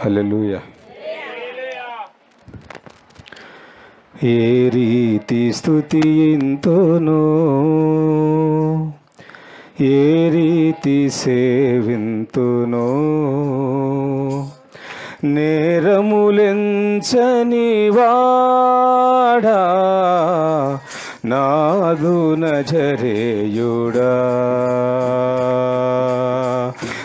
హల్లెలూయా. ఏ రీతి స్తుతింతునో, ఏ రీతి సేవింతునో, నేరములెంచని వాడా నాదు నజరేయుడా,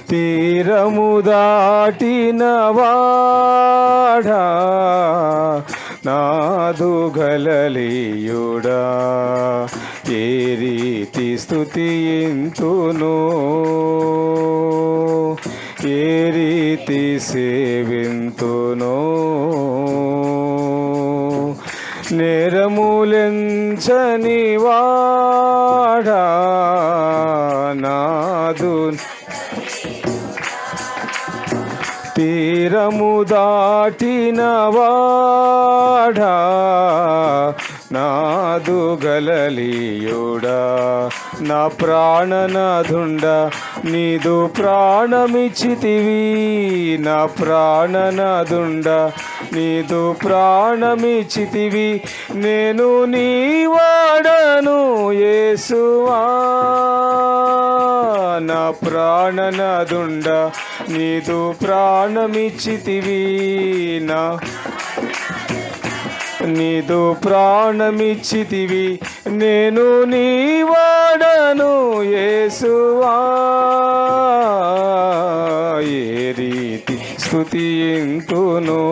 తీరము దాటిన వాడా నాదు గలలీయుడా, ఏ రీతి స్తుతింతునో, ఏ రీతి సేవింతునో, నేరములెంచని వాడా నాదు, తీరము దాటిన వాడా నాదు గలలీయుడా, నా ప్రాణనాథుండ నీదు ప్రాణమిచ్చితివి, నా ప్రాణనాథుండ నీదు ప్రాణమిచ్చితివి, నేను నీ వాడను యేసువా, నా ప్రాణనాథుండ నీదు ప్రాణమిచ్చితివి, నీదు ప్రాణమిచ్చితివి, నేను నీ వాడను యేసువా, ఏ రీతి స్తుతింతునో,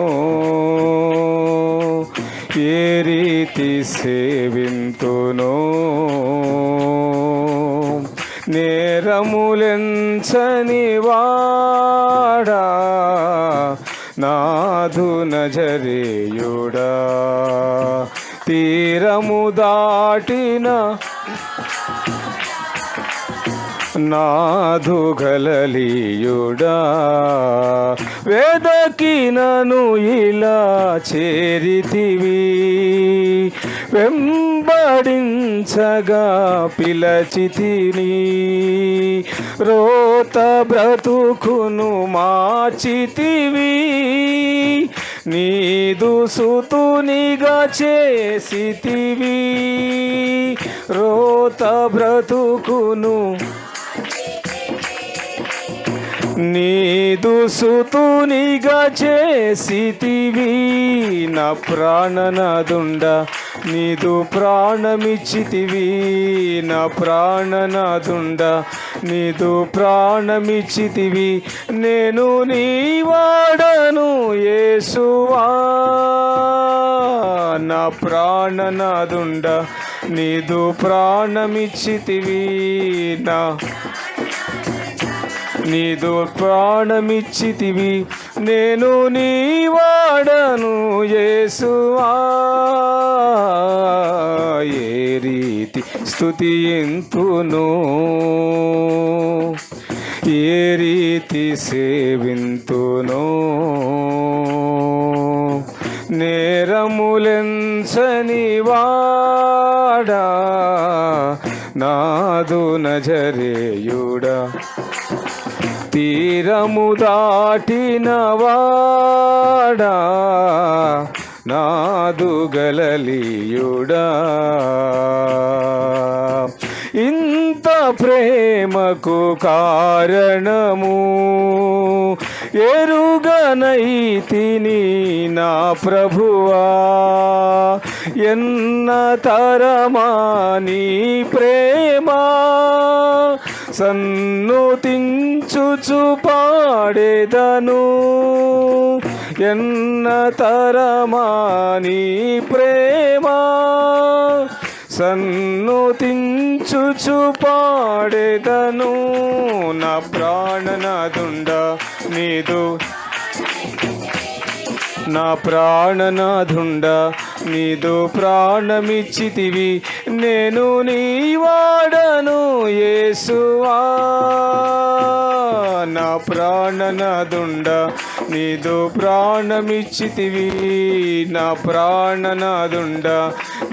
ఏ రీతి సేవింతునో, నేరములెంచని వాడా నాదు నజరేయుడా, తీరము దాటిన నాదు గలలీయుడా, వెదకినను ఇలా చేరితివి, వెంబడించగా పిలచితిని, రోత బ్రతుకును మార్చితివి, నీదు సుతునిగా చేసితివి, రోత బ్రతుకును నీదు సుతునిగా చేసితివి, నా ప్రాణనాథుండ నీదు ప్రాణమిచ్చితివి, నా ప్రాణనాథుండ నీదు ప్రాణమిచ్చితివి, నేను నీ వాడను యేసువా, నా ప్రాణనాథుండ నీదు ప్రాణమిచ్చితివి, నీదు ప్రాణమిచ్చితివి, నేను నీ వాడను యేసువా, ఏ రీతి స్తుతింతునో, ఏ రీతి సేవింతునో, నేరములెంచని వాడా నాదు నజరేయుడా, తీరము దాటిన వాడా నాదు గలలీయుడా, ఇంత ప్రేమకు కారణము ఎరుగనైతిని నా ప్రభువా, ఎన్న తరమా నీ ప్రేమ సన్నుతించుచు పాడెదను, ఎన్న తరమా నీ ప్రేమ సన్నుతించుచు పాడెదను, నా ప్రాణనాథుండ నీదు, నా ప్రాణనాథుండ నీదు ప్రాణమిచ్చితివి, నేను నీ వాడను యేసువా, నా ప్రాణనాథుండ నీదు ప్రాణమిచ్చితివి, నా ప్రాణనాథుండ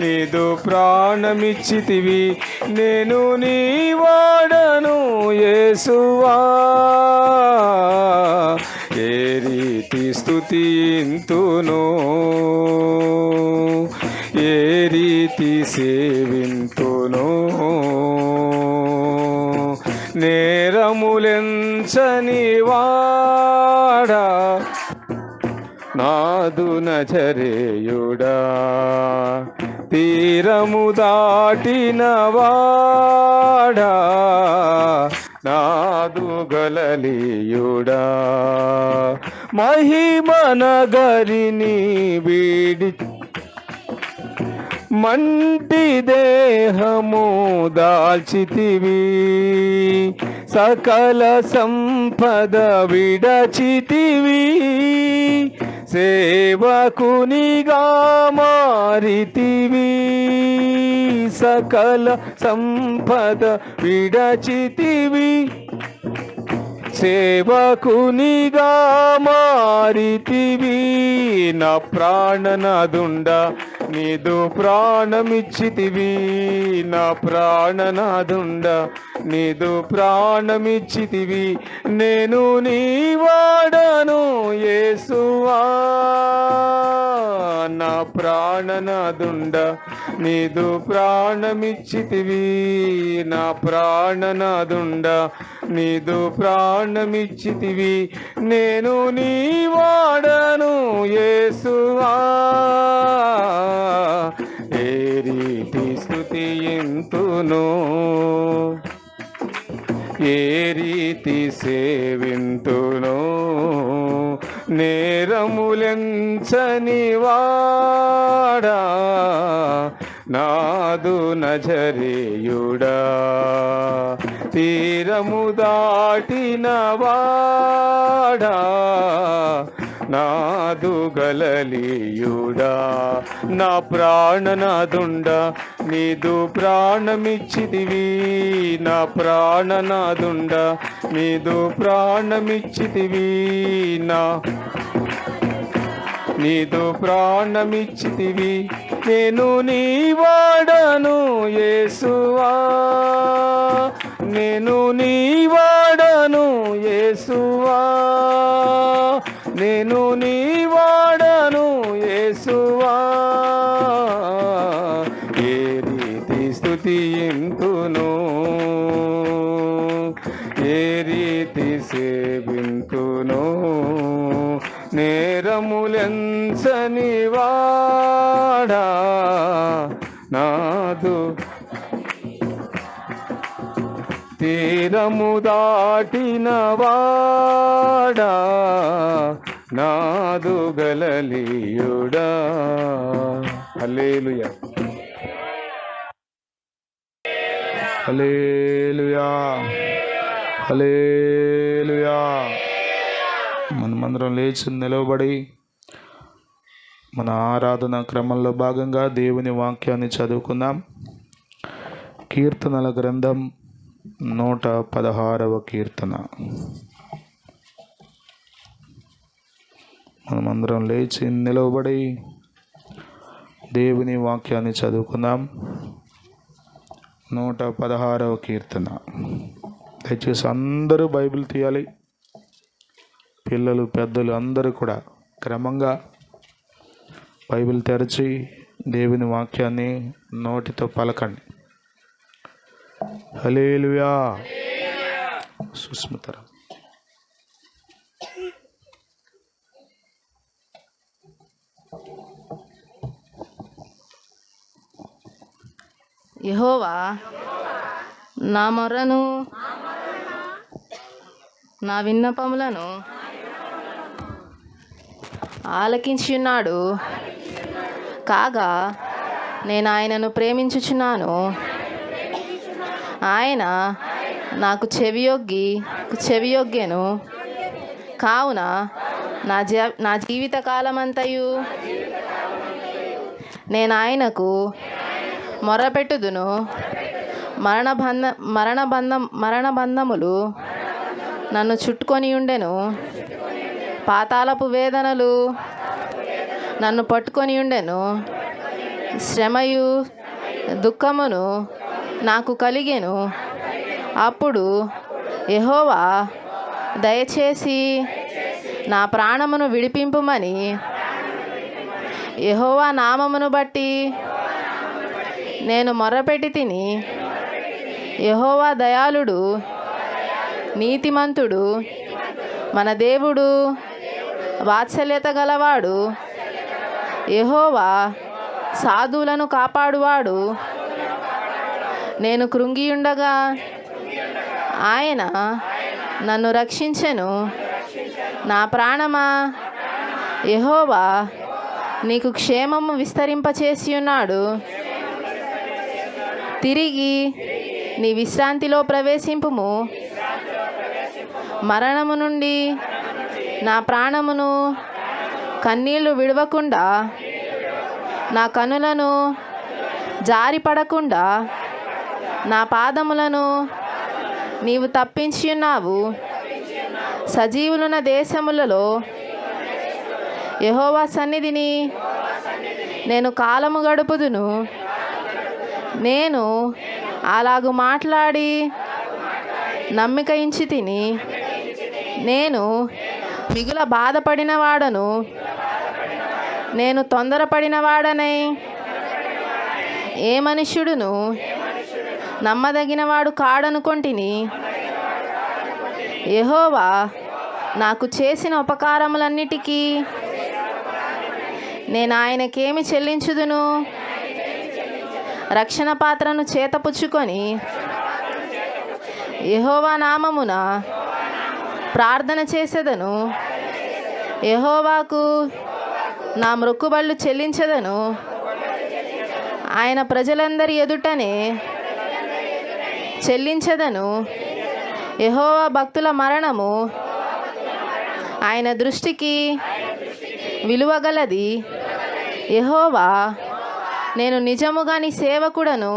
నీదు ప్రాణమిచ్చితివి, నేను నీ వాడను యేసువా, ఏ రీతి స్తుతింతును, ఏ రీతి సేవింతును. నేరములెంచని వాడా, నాదు నజరేయుడా, తీరము దాటిన వాడా, నాదు గలలియుడా, మహిమనగరిని వీడి మంటి దేహము దాల్చితివి, సకల సంపద విడచితివి, సేవకునిగా మారితివి, సకల సంపద విడచితివి, సేవకునిగా మారితివి. నా ప్రాణనాదుండ నీదు ప్రాణమిచ్చితివి, నా ప్రాణనాదుండ నీదు ప్రాణమిచ్చితివి. నేను నీ వాడను యేసువా, నా ప్రాణనాదుండ నీదు ప్రాణమిచ్చితివి, నా ప్రాణనాదుండ నీదు ప్రాణమిచ్చితివి. నేను నీ వాడను యేసువా, ఏ రీతి స్తుతింతును, ఏ రీతి సేవింతును. నేరములెంచని వాడా, నాదు నజరేయుడా, తీరము దాటిన వాడా, నాదు గలలియుడా. నా ప్రాణనాదుండ నీదు ప్రాణమిచ్చితివి, నా ప్రాణనాదుండ నీదు ప్రాణమిచ్చితివి, నీదు ప్రాణమిచ్చితివి. నేను నీ వాడను యేసువా, నేను నీ వాడను యేసువా, నేను నీ వాడను యేసువా. ఏ రీతి స్తుతింతును, ఏ రీతి సేవింతును. నేరములెంచని వాడా, నాదు తీరము దాటిన వాడా, నాదు గలలియుడా. హల్లెలూయా, హల్లెలూయా, హల్లెలూయా. మనమందరం లేచి నిలవబడి మన ఆరాధన క్రమంలో భాగంగా దేవుని వాక్యాన్ని చదువుకుందాం. కీర్తనల గ్రంథం 116వ కీర్తన. మనమందరం లేచి నిలవబడి దేవుని వాక్యాన్ని చదువుకుందాం. 116వ కీర్తన. దయచేసి అందరూ బైబిల్ తీయాలి. పిల్లలు పెద్దలు అందరూ కూడా క్రమంగా బైబిల్ తెరచి దేవుని వాక్యాన్ని నోటితో పలకండి. హల్లెలూయా. సుస్మిత యెహోవా నా మొర్రను నా విన్నపములను ఆలకించి ఉన్నాడు. కాగా నేను ఆయనను ప్రేమించుచున్నాను. ఆయన నాకు చెవియొగ్గెను. కావున నా జీవిత కాలమంతయు నేను ఆయనకు మొరపెట్టుదును. మరణబంధములు నన్ను చుట్టుకొని ఉండెను. పాతాళపు వేదనలు నన్ను పట్టుకొని ఉండెను. శ్రమయు దుఃఖమును నాకు కలిగెను. అప్పుడు యెహోవా దయచేసి నా ప్రాణమును విడిపింపుమని యెహోవా నామమును బట్టి నేను మొర్రపెట్టి తిని. యెహోవా దయాళుడు, నీతిమంతుడు, మన దేవుడు వాత్సల్యత గలవాడు. యెహోవా సాధువులను కాపాడువాడు. నేను కృంగియుండగా ఆయన నన్ను రక్షించెను. నా ప్రాణమా, యెహోవా నీకు క్షేమము విస్తరింపచేసి ఉన్నాడు. తిరిగి నీ విశ్రాంతిలో ప్రవేశింపుము. మరణము నుండి నా ప్రాణమును కన్నీళ్లు విడవకుండా, నా కనులను జారిపడకుండా నా పాదములను నీవు తప్పించి ఉన్నావు. సజీవులున్న దేశములలో యెహోవా సన్నిధిని నేను కాలము గడుపుదును. నేను అలాగు మాట్లాడి నమ్మిక ఇంచి తిని. నేను మిగుల బాధపడిన వాడను. నేను తొందరపడిన వాడనై ఏ మనుష్యుడును నమ్మదగినవాడు కాడనుకొంటిని. యెహోవా నాకు చేసిన ఉపకారములన్నిటికీ నేను ఆయనకేమి చెల్లించుదును? రక్షణ పాత్రను చేతపుచ్చుకొని యెహోవా నామమున ప్రార్థన చేసేదను. యెహోవాకు నా మ్రొక్కుబళ్ళు చెల్లించదను. ఆయన ప్రజలందరి ఎదుటనే చెల్లించదను. యెహోవా భక్తుల మరణము ఆయన దృష్టికి విలువగలది. యెహోవా, నేను నిజముగా నీ సేవకుడను,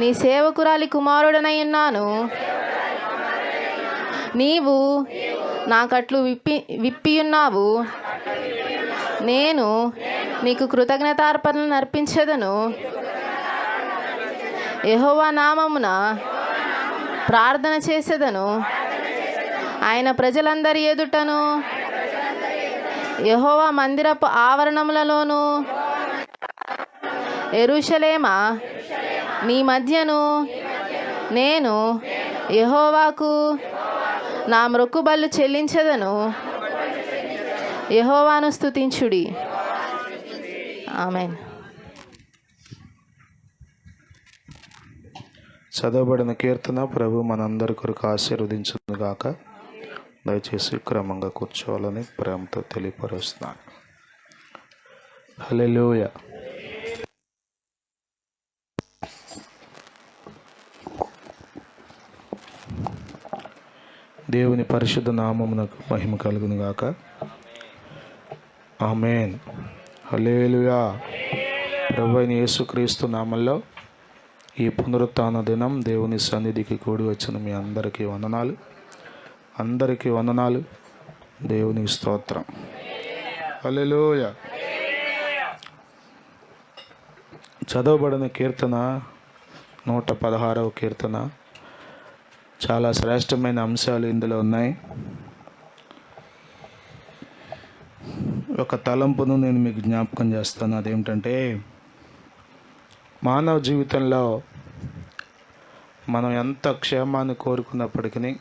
నీ సేవకురాలి కుమారుడనై ఉన్నాను. నీవు నాకట్లు విప్పియున్నావు. నేను నీకు కృతజ్ఞతార్పణలు అర్పించెదను. యెహోవా నామమున ప్రార్థన చేసేదను. ఆయన ప్రజలందరి ఎదుటను, యెహోవా మందిరపు ఆవరణములలోను, యెరూషలేమా నీ మధ్యను నేను యెహోవాకు నా మ్రొక్కుబళ్ళు చెల్లించెదను. యెహోవాను స్తుతించుడి. ఆమేన్. చదవబడిన కీర్తన ప్రభు మనందరి కొరకు ఆశీర్వదించును గాక. దయచేసి క్రమంగా కూర్చోవాలని ప్రేమతో తెలియపరుస్తున్నాను. హల్లెలూయా. దేవుని పరిశుద్ధ నామమునకు మహిమ కలుగును గాక. ఆమేన్. హల్లెలూయా. ప్రభువైన యేసుక్రీస్తు నామములో ఈ పునరుత్థాన దినం దేవుని సన్నిధికి కూడి వచ్చిన మీ అందరికీ వందనాలు. దేవునికి స్తోత్రం. హల్లెలూయా. చదవబడిన కీర్తన 116వ కీర్తన. చాలా శ్రేష్టమైన అంశాలు ఇందులో ఉన్నాయి. ఒక తలంపును నేను మీకు జ్ఞాపకం చేస్తాను. అదేమిటంటే, మానవ జీవితంలో మనం ఎంత క్షేమాన్ని కోరుకున్నప్పటికీ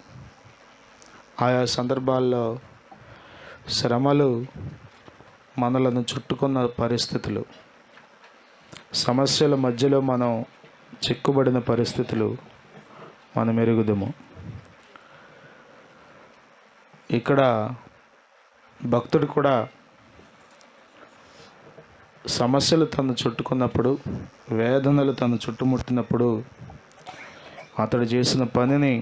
ఆయా సందర్భాల్లో శ్రమలు, మనలను చుట్టుకున్న పరిస్థితులు, సమస్యల మధ్యలో మనం చిక్కుబడిన పరిస్థితులు మనం ఎరుగుదము. ఇక్కడ భక్తుడు కూడా సమస్యలు తను చుట్టుకున్నప్పుడు, వేదనలు తను చుట్టుముట్టినప్పుడు అతడు చేసిన పనిని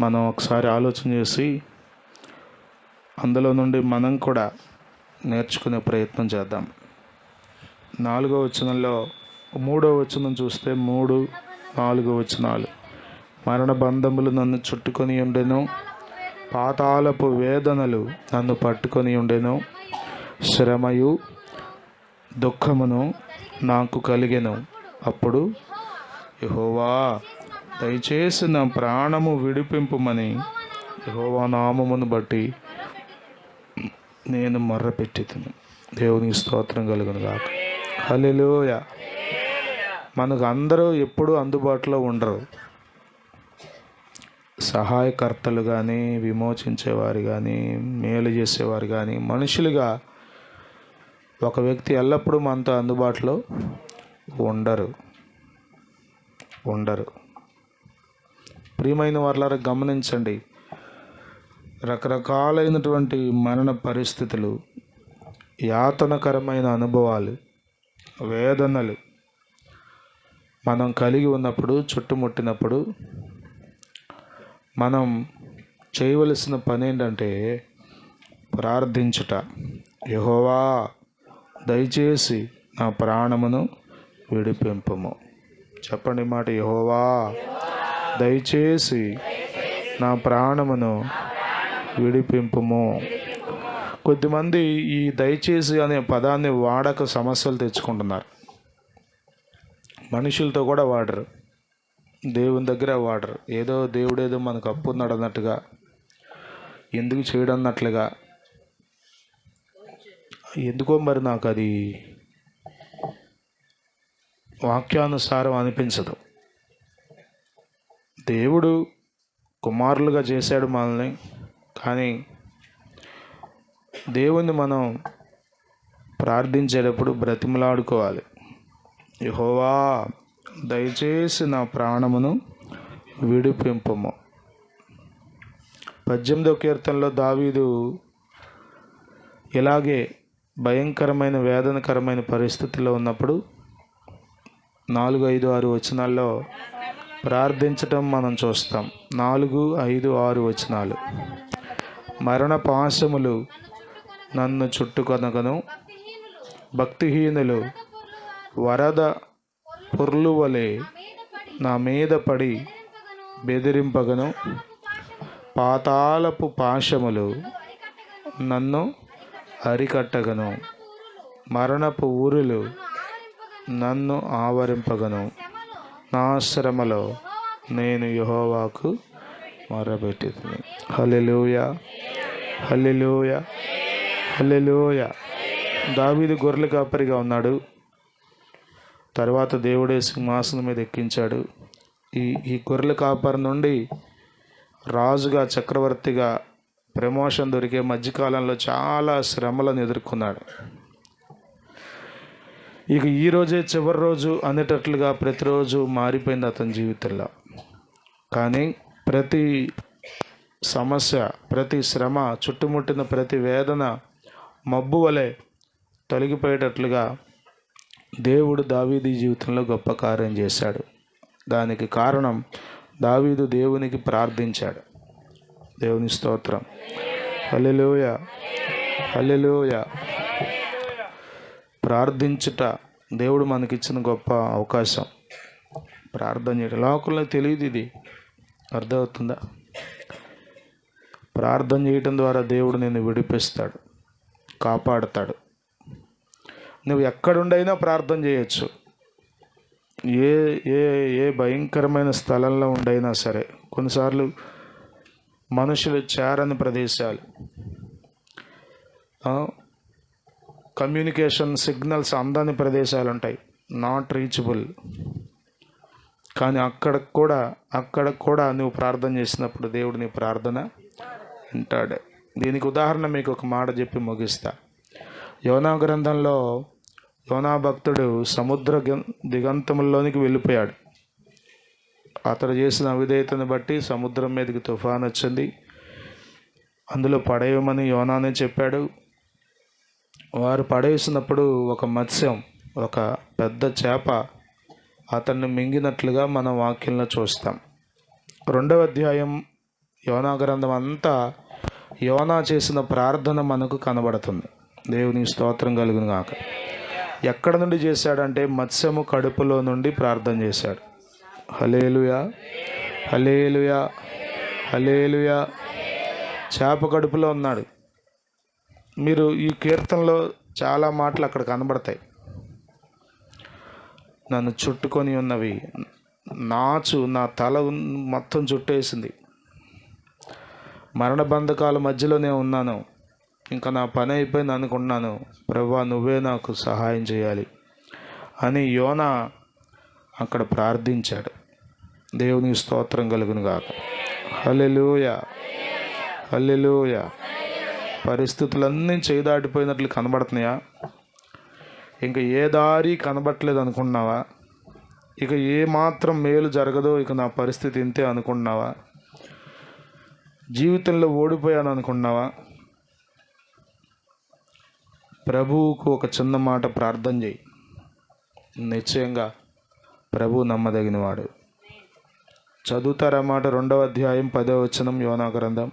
మనం ఒకసారి ఆలోచన చేసి అందులో నుండి మనం కూడా నేర్చుకునే ప్రయత్నం చేద్దాం. 4వ వచనంలో 3వ వచనం చూస్తే 3, 4 వచనాలు. మరణ బంధములు నన్ను చుట్టుకొని ఉండెను, పాతాళపు వేదనలు నన్ను పట్టుకొని ఉండెను, శ్రమయు దుఃఖమును నాకు కలిగెను. అప్పుడు యెహోవా దయచేసి నా ప్రాణము విడిపింపుమని యెహోవా నామమును బట్టి నేను మొర్రపెట్టుతును. దేవునికి స్తోత్రం కలుగును గాక. హల్లెలూయా. మనకు అందరూ ఎప్పుడూ అందుబాటులో ఉండరు. సహాయకర్తలు కానీ, విమోచించేవారు కానీ, మేలు చేసేవారు కానీ, మనుషులుగా ఒక వ్యక్తి ఎల్లప్పుడూ మనతో అందుబాటులో ఉండరు. ప్రియమైన వారులారా, గమనించండి. రకరకాలైనటువంటి మరణ పరిస్థితులు, యాతనకరమైన అనుభవాలు, వేదనలు మనం కలిగి ఉన్నప్పుడు, చుట్టుముట్టినప్పుడు మనం చేయవలసిన పని ఏంటంటే ప్రార్థించుట. యెహోవా దయచేసి నా ప్రాణమును విడిపింపుము. చెప్పండి మాట, యెహోవా దయచేసి నా ప్రాణమును విడిపింపుము. కొద్దిమంది ఈ దయచేసి అనే పదాన్ని వాడక సమస్యలు తెచ్చుకుంటున్నారు. మనుషులతో కూడా వాడరు, దేవుని దగ్గర వాడరు. ఏదో దేవుడేదో మనకు అప్పు ఉన్నాడు అన్నట్టుగా, ఎందుకు చేయడం అన్నట్లుగా. ఎందుకో మరి నాకు అది వాక్యానుసారం అనిపించదు. దేవుడు కుమారులుగా చేశాడు మనల్ని, కానీ దేవుణ్ణి మనం ప్రార్థించేటప్పుడు బ్రతిమలాడుకోవాలి. యెహోవా దయచేసి నా ప్రాణమును విడిపింపుము. 18వ కీర్తనలో దావీదు ఇలాగే భయంకరమైన వేదనకరమైన పరిస్థితిలో ఉన్నప్పుడు 4, 5, 6 వచనాల్లో ప్రార్థించటం మనం చూస్తాం. 4, 5, 6 వచనాలు. మరణ పాశములు నన్ను చుట్టుకొనగను, భక్తిహీనులు వరద పొర్లు వలె నా మీద పడి బెదిరింపగను, పాతాళపు పాశములు నన్ను అరికట్టగను, మరణపు ఊరులు నన్ను ఆవరింపగను. నా శ్రమలో నేను యెహోవాకు మొర్రపెట్టుదును. హల్లెలూయా, హల్లెలూయా, హల్లెలూయా. దావీదు గొర్రెల కాపరిగా ఉన్నాడు. తర్వాత దేవుడే సింహాసనం మీద ఎక్కించాడు. ఈ గొర్రెల కాపరి నుండి రాజుగా, చక్రవర్తిగా ప్రమోషన్ దొరికే మధ్యకాలంలో చాలా శ్రమలను ఎదుర్కొన్నాడు. ఇక ఈరోజే చివరి రోజు అనేటట్లుగా ప్రతిరోజు మారిపోయింది అతని జీవితంలో. కానీ ప్రతి సమస్య, ప్రతి శ్రమ, చుట్టుముట్టిన ప్రతి వేదన మబ్బు వలె తొలగిపోయేటట్లుగా దేవుడు దావీదు జీవితంలో గొప్ప కార్యం చేశాడు. దానికి కారణం దావీదు దేవునికి ప్రార్థించాడు. దేవుని స్తోత్రం. హల్లెలూయా, హల్లెలూయా. ప్రార్థించుట దేవుడు మనకిచ్చిన గొప్ప అవకాశం. ప్రార్థన చేయడం లోకంలో తెలియదు, ఇది అర్థమవుతుందా? ప్రార్థన చేయటం ద్వారా దేవుడు నిన్ను విడిపిస్తాడు, కాపాడుతాడు. నువ్వు ఎక్కడుండైనా ప్రార్థన చేయొచ్చు. ఏ ఏ ఏ భయంకరమైన స్థలంలో ఉండైనా సరే. కొన్నిసార్లు మనుషులు చేరని ప్రదేశాలు, కమ్యూనికేషన్ సిగ్నల్స్ అందని ప్రదేశాలు ఉంటాయి, నాట్ రీచబుల్. కానీ అక్కడ కూడా నువ్వు ప్రార్థన చేసినప్పుడు దేవుడు నీ ప్రార్థన వింటాడు. దీనికి ఉదాహరణ మీకు ఒక మాట చెప్పి ముగిస్తా. యోనా గ్రంథంలో యోనా భక్తుడు సముద్ర దిగంతముల్లోనికి వెళ్ళిపోయాడు. అతడు చేసిన అవిధేయతను బట్టి సముద్రం మీదకి తుఫాను వచ్చింది. అందులో పడేయమని యోనానే చెప్పాడు. వారు పడేసినప్పుడు ఒక మత్స్యం, ఒక పెద్ద చేప అతన్ని మింగినట్లుగా మనం వాక్యంలో చూస్తాం. 2వ అధ్యాయం యోనా గ్రంథం అంతా యోనా చేసిన ప్రార్థన మనకు కనబడుతుంది. దేవుని స్తోత్రం కలుగును గాక. ఎక్కడ నుండి చేశాడంటే మత్స్యము కడుపులో నుండి ప్రార్థన చేశాడు. హల్లెలూయా, హల్లెలూయా, హల్లెలూయా. చేప కడుపులో ఉన్నాడు. మీరు ఈ కీర్తనలో చాలా మాటలు అక్కడ కనబడతాయి. నన్ను చుట్టుకొని ఉన్నవి, నాచు నా తల మొత్తం చుట్టేసింది. మరణ బంధకాల మధ్యలోనే ఉన్నాను. ఇంకా నా పని అయిపోయింది అనుకున్నాను. ప్రభువా, నువ్వే నాకు సహాయం చేయాలి అని యోనా అక్కడ ప్రార్థించాడు. దేవునికి స్తోత్రం కలుగును గాక. హల్లెలూయా, హల్లెలూయా. పరిస్థితులన్నీ చేయి దాటిపోయినట్లు కనబడుతున్నాయా? ఇంకా ఏ దారి కనబడట్లేదు అనుకున్నావా? ఇక ఏ మాత్రం మేలు జరగదో, ఇక నా పరిస్థితి ఇంతే అనుకున్నావా? జీవితంలో ఓడిపోయాను అనుకున్నావా? ప్రభువుకు ఒక చిన్న మాట ప్రార్థన చేయి. నిశ్చయంగా ప్రభు నమ్మదగినవాడు. చదువుతారా మాట? 2వ అధ్యాయం 10వ వచనం యోనా గ్రంథం.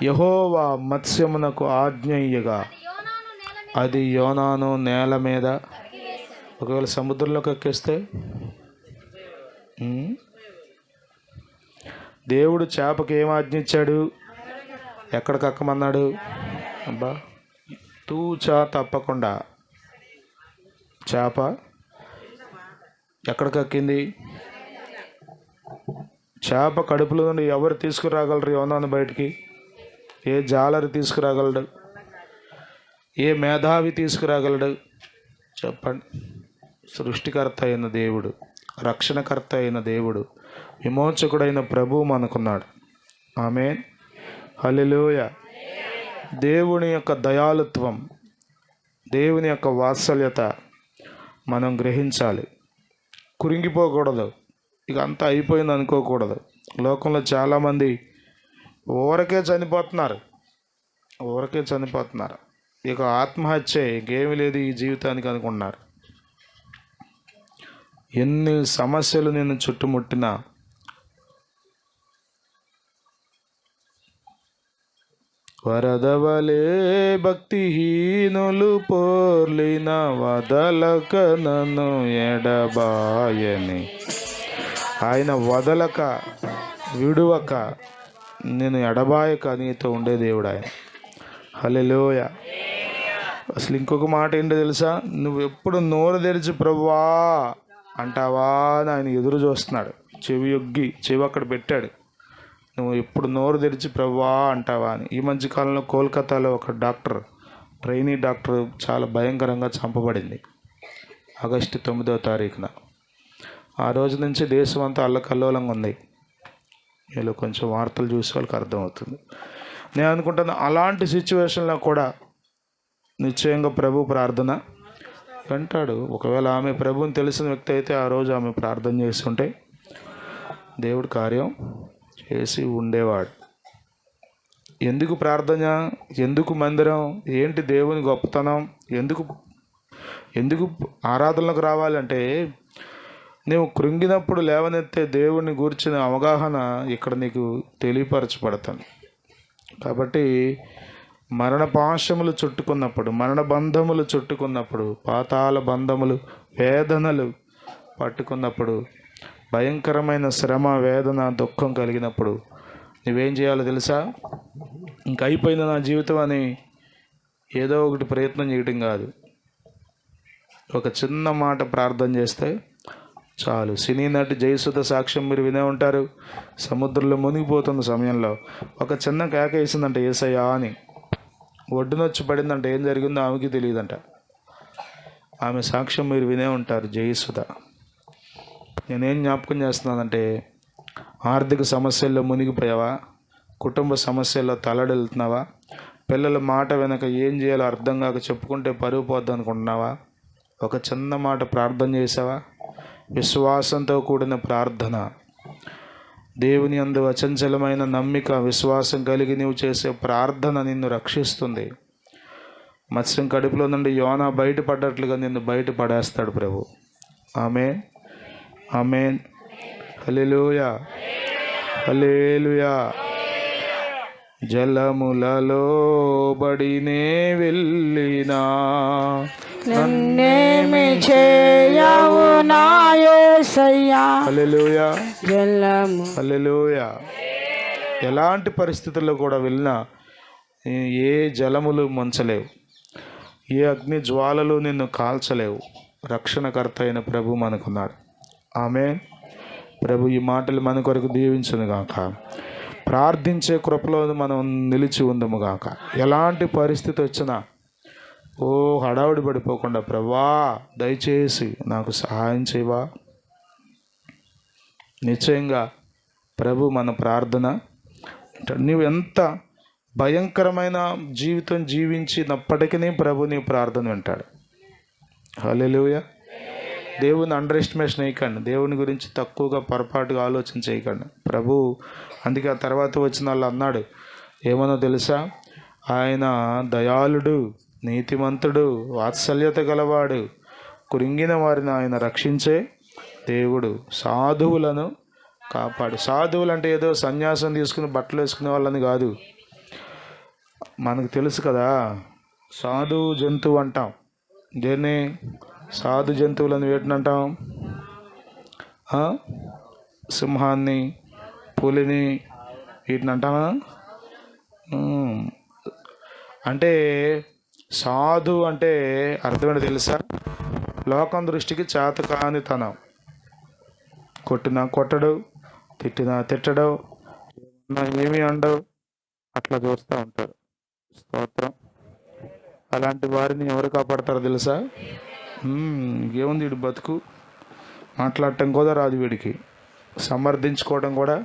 యెహోవా మత్స్యమునకు ఆజ్ఞయ్యగా అది యోనాను నేల మీద, ఒకవేళ సముద్రంలోకి ఎక్కేస్తే దేవుడు చేపకి ఏం ఆజ్ఞ ఇచ్చాడు? ఎక్కడికి ఎక్కమన్నాడు? అబ్బా, తూచా తప్పకుండా చేప ఎక్కడికి ఎక్కింది? చేప కడుపులో నుండి ఎవరు తీసుకురాగలరు యోనాను బయటికి? ఏ జాలరి తీసుకురాగలడు? ఏ మేధావి తీసుకురాగలడు? చెప్పండి. సృష్టికర్త అయిన దేవుడు, రక్షణకర్త అయిన దేవుడు, విమోచకుడైన ప్రభువు మనకున్నాడు. ఆమేన్, హల్లెలూయా. దేవుని యొక్క దయాళుత్వం, దేవుని యొక్క వాత్సల్యత మనం గ్రహించాలి. కురింగిపోకూడదు. ఇక అంతా అయిపోయింది అనుకోకూడదు. లోకంలో చాలామంది ఊరకే చనిపోతున్నారు. ఇక ఆత్మహత్య, ఇంకేమీ లేదు ఈ జీవితానికి అనుకున్నారు. ఎన్ని సమస్యలు నిన్ను చుట్టుముట్టినా వరదవలే భక్తిహీనులు పోర్లిన వదలక నన్ను ఎడబాయని. ఆయన వదలక విడువక నేను ఎడబాయక నీతో ఉండే దేవుడు ఆయన. హల్లెలూయా. అసలు ఇంకొక మాట ఏంటో తెలుసా? నువ్వు ఎప్పుడు నోరు తెరిచి ప్రభువా అంటావా అని ఆయన ఎదురు చూస్తున్నాడు. చెవి అక్కడ పెట్టాడు. నువ్వు ఎప్పుడు నోరు తెరిచి ప్రభువా అంటావా అని. ఈ మధ్యకాలంలో కోల్కతాలో ఒక ట్రైనీ డాక్టర్ చాలా భయంకరంగా చంపబడింది ఆగస్టు 9వ తారీఖున. ఆ రోజు నుంచి దేశం అంతా అల్లకల్లోలంగా ఉంది. వీళ్ళు కొంచెం వార్తలు చూసే వాళ్ళకి అర్థమవుతుంది. నేను అనుకుంటున్నా అలాంటి సిచ్యువేషన్లో కూడా నిశ్చయంగా ప్రభు ప్రార్థన వింటాడు. ఒకవేళ ఆమె ప్రభుని తెలిసిన వ్యక్తి అయితే ఆ రోజు ఆమె ప్రార్థన చేస్తుంటే దేవుడు కార్యం చేసి ఉండేవాడు. ఎందుకు ప్రార్థన? ఎందుకు మందిరం? ఏంటి దేవుని గొప్పతనం? ఎందుకు ఆరాధనలకు రావాలంటే, నీవు కృంగినప్పుడు లేవనెత్తే దేవుని గూర్చిన అవగాహన ఇక్కడ నీకు తెలియపరచబడతాను. కాబట్టి మరణ పాశములు చుట్టుకున్నప్పుడు, మరణ బంధములు చుట్టుకున్నప్పుడు, పాతాళ బంధములు, వేదనలు పట్టుకున్నప్పుడు, భయంకరమైన శ్రమ, వేదన, దుఃఖం కలిగినప్పుడు నువ్వేం చేయాలో తెలుసా? ఇంక అయిపోయింది నా జీవితం అని ఏదో ఒకటి ప్రయత్నం చేయటం కాదు. ఒక చిన్న మాట ప్రార్థన చేస్తే చాలు. సినీ నటి జయసుధ సాక్ష్యం మీరు వినే ఉంటారు. సముద్రంలో మునిగిపోతున్న సమయంలో ఒక చిన్న కేక వేసిందంట, యేసయ్యా అని. ఒడ్డునొచ్చి పడిందంట. ఏం జరిగిందో ఆమెకి తెలియదంట. ఆమె సాక్ష్యం మీరు వినే ఉంటారు, జయసుధ. నేనేం జ్ఞాపకం చేస్తున్నానంటే, ఆర్థిక సమస్యల్లో మునిగిపోయావా? కుటుంబ సమస్యల్లో తలడెళ్తున్నావా? పిల్లల మాట వెనక ఏం చేయాలో అర్థం కాక చెప్పుకుంటే పరుగు పోద్ది అనుకుంటున్నావా? ఒక చిన్న మాట ప్రార్థన చేసావా? విశ్వాసంతో కూడిన ప్రార్థన, దేవుని యందు అచంచలమైన నమ్మిక, విశ్వాసం కలిగి నీవు చేసే ప్రార్థన నిన్ను రక్షిస్తుంది. మత్స్యం కడుపులో నుండి యోనా బయటపడ్డట్లుగా నిన్ను బయటపడేస్తాడు ప్రభు. ఆమేన్, ఆమేన్, హల్లెలూయా, హల్లెలూయా. జలములలో బడినే వెళ్ళినా నన్నేమి చేయవు నా యేసయ్యా. హల్లెలూయా, జలము హల్లెలూయా. ఎలాంటి పరిస్థితుల్లో కూడా వెళ్ళినా ఏ జలములు ముంచలేవు, ఏ అగ్ని జ్వాలలు నిన్ను కాల్చలేవు. రక్షణకర్త అయిన ప్రభు మనకున్నాడు. ఆమె ప్రభు ఈ మాటలు మన కొరకు దీవించును గాక. ప్రార్థించే కృపలో మనం నిలిచి ఉందము గాక. ఎలాంటి పరిస్థితి వచ్చినా హడావుడి పడిపోకుండా, ప్రభువా దయచేసి నాకు సహాయం చేయవా. నిశ్చయంగా ప్రభు మన ప్రార్థన నీవు ఎంత భయంకరమైన జీవితం జీవించినప్పటికీ ప్రభు నీ ప్రార్థన వింటాడు. హల్లెలూయా. దేవుని అండర్ ఎస్టిమేషన్ చేయకండి. దేవుని గురించి తక్కువగా పొరపాటుగా ఆలోచన చేయకండి. ప్రభు అందుకే ఆ తర్వాత వచ్చిన వాళ్ళు అన్నాడు ఏమనో తెలుసా? ఆయన దయాళుడు, నీతిమంతుడు, వాత్సల్యత గలవాడు, కృంగిన వారిని ఆయన రక్షించే దేవుడు, సాధువులను కాపాడు. సాధువులు అంటే ఏదో సన్యాసం తీసుకుని బట్టలు వేసుకునే వాళ్ళని కాదు. మనకు తెలుసు కదా, సాధు జంతువు అంటాం. దేన్ని? సాధు జంతువులను వేటిని అంటాం? సింహాన్ని, పులిని, వీటిని అంటామా? అంటే సాధు అంటే అర్థమేంటో తెలుసా? లోకం దృష్టికి చేతకానితనం. కొట్టినా కొట్టడు, తిట్టినా తిట్టడు, ఏమీ అండవు, అట్లా చూస్తూ ఉంటారు. స్తోత్రం. అలాంటి వారిని ఎవరు కాపాడతారో తెలుసా? ఏముంది వీడి బతుకు, మాట్లాడటం కూడా రాదు వీడికి, సమర్థించుకోవడం కూడా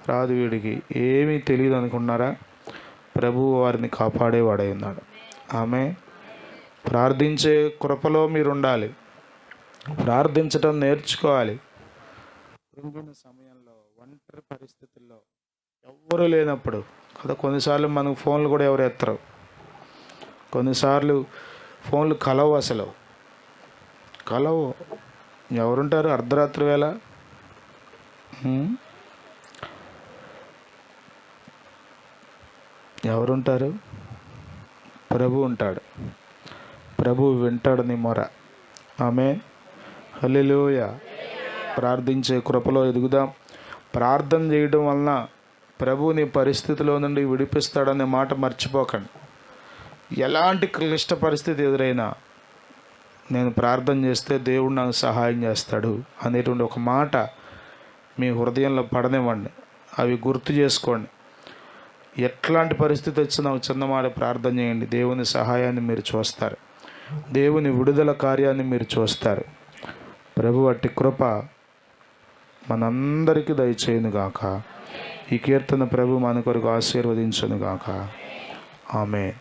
రాదు వీడికి, ఏమీ తెలియదు అనుకున్నారా? ప్రభువు వారిని కాపాడేవాడై ఉన్నాడు. ఆమె ప్రార్థించే కృపలో మీరు ఉండాలి. ప్రార్థించటం నేర్చుకోవాలి. కృంగిన సమయంలో, ఒంటరి పరిస్థితుల్లో, ఎవ్వరూ లేనప్పుడు కదా. కొన్నిసార్లు మనకు ఫోన్లు కూడా ఎవరు ఎత్తరు. కొన్నిసార్లు ఫోన్లు కలవు, అసలు కలవు. ఎవరుంటారు అర్ధరాత్రి వేళ? ఎవరుంటారు? ప్రభు ఉంటాడు. ప్రభు వింటాడు నీ మొర. ఆమేన్. హల్లెలూయా. ప్రార్థించే కృపలో ఎదుగుదాం. ప్రార్థన చేయడం వలన ప్రభు నీ పరిస్థితిలో నుండి విడిపిస్తాడనే మాట మర్చిపోకండి. ఎలాంటి క్లిష్ట పరిస్థితి ఎదురైనా నేను ప్రార్థన చేస్తే దేవుడు నాకు సహాయం చేస్తాడు అనేటువంటి ఒక మాట మీ హృదయంలో పడనివ్వండి. అవి గుర్తు చేసుకోండి. ఎట్లాంటి పరిస్థితి వచ్చినా ఒక చిన్న మాట ప్రార్థన చేయండి. దేవుని సహాయాన్ని మీరు చూస్తారు. దేవుని విడుదల కార్యాన్ని మీరు చూస్తారు. ప్రభు అట్టి కృప మనందరికీ దయచేయును గాక. ఈ కీర్తన ప్రభు మన కొరకు ఆశీర్వదించును గాక. ఆమేన్.